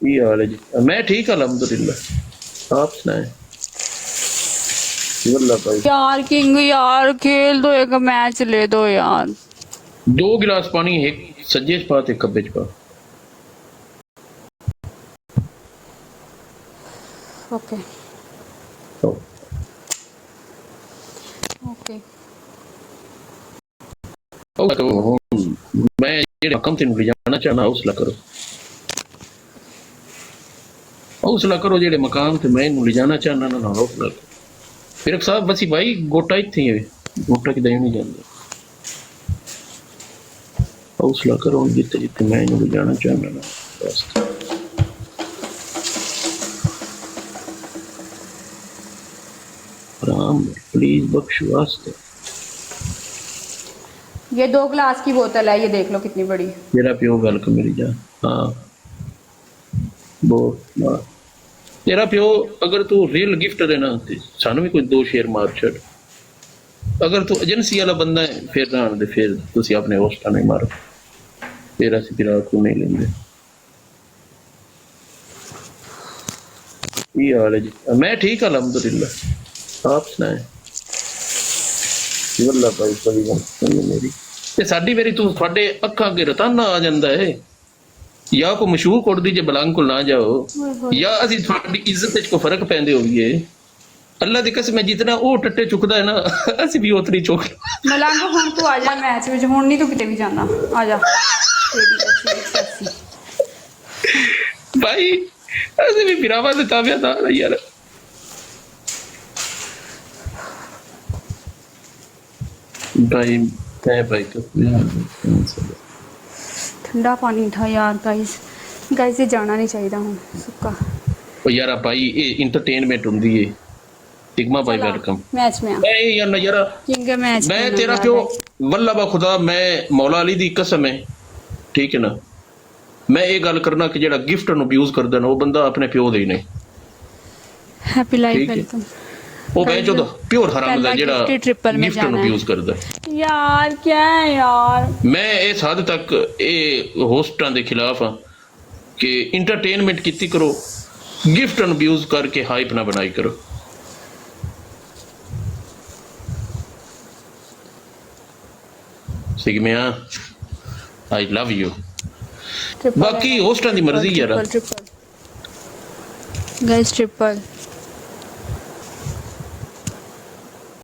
ये हाल है जी। मैं ठीक अल्हम्दुलिल्लाह, आप सुनाए? वल्लाह भाई यार किंग यार खेल दो, एक मैच ले दो यार। 2 गिलास पानी एक सज्जे च पा ते खब्बे च पा। ओके तो ओके। मैं जेड़े हकम तेन ले जाना चाहना हौसला करो, हौसला करो। जेड़े मकाम ते मैं ले जाना चाहना ना हौसला करो। फिर साहब बसी भाई गोटा इत्थे है, गोटा किते नहीं जांदा। हौसला करो जिते जिते मैं ले जाना चाहना ना बस। राम प्लीज बख्श वास्ते। ये 2 गिलास की बोतल है, ये देख लो कितनी बड़ी। मेरा प्यो वेलकम मेरी जान। हाँ बोल तेरा प्यो अगर तू रियल गिफ्ट देना ते सानू भी कोई 2 शेर मार छड़। अगर तू एजेंसी वाला बंदा है फिर ना दे, फिर तुसी अपने होस्टा नहीं मारो, फिर असि फिर को नहीं लेंगे। ये हाल है जी। मैं ठीक अल्हम्दुलिल्लाह, आप सुनाए? वल्लाह भाई बड़ी गल मेरी ते साडी मेरी तू थोड़े अखा अगे रताना आ जांदा है, या को मशहूर कर दी जे बलांग को ना जाओ, या असि थोड़ी इज्जत च को फर्क पैंदे होइए। अल्लाह दी कसम है जितना वो टट्टे चुकदा है ना असि भी उतनी चुक। मलंग हुण तू आ जा मैच विच, हुण नहीं तू किते भी जाना, आ जा। तेरी ऐसी भाई असि भी बिरावा दे ताबेदार यार। भाई मैं भाई तो ठंडा पानी था यार। गाइस गाइस ये जाना नहीं चाहिए हुण सुक्का। ओ यार भाई ये इंटरटेनमेंट हुंदी है। सिग्मा भाई वेलकम। मैच में आ मैं यार ना यार किंग मैच मैं में तेरा प्यो वल्ला बा खुदा, मैं मौला अली दी कसम है, ठीक है ना। मैं ये गल करना कि जेड़ा गिफ्ट नु अब्यूज करदा ना वो बंदा अपने प्यो दे ही नहीं। हैप्पी लाइफ ठीक है वेलकम। वो मैं जो प्योर हराम दा जेड़ा ट्रिपल में गिफ्ट नु जाना है अब्यूज करदा। यार। क्या है यार, मैं इस हद तक ये होस्टां दे खिलाफ हाँ कि इंटरटेनमेंट कीती करो, गिफ्ट नु अब्यूज करके हाइप ना बनाई करो। सिगमिया आई लव यू। ट्रिपल बाकी होस्टां दी मर्जी यार। Triple guys triple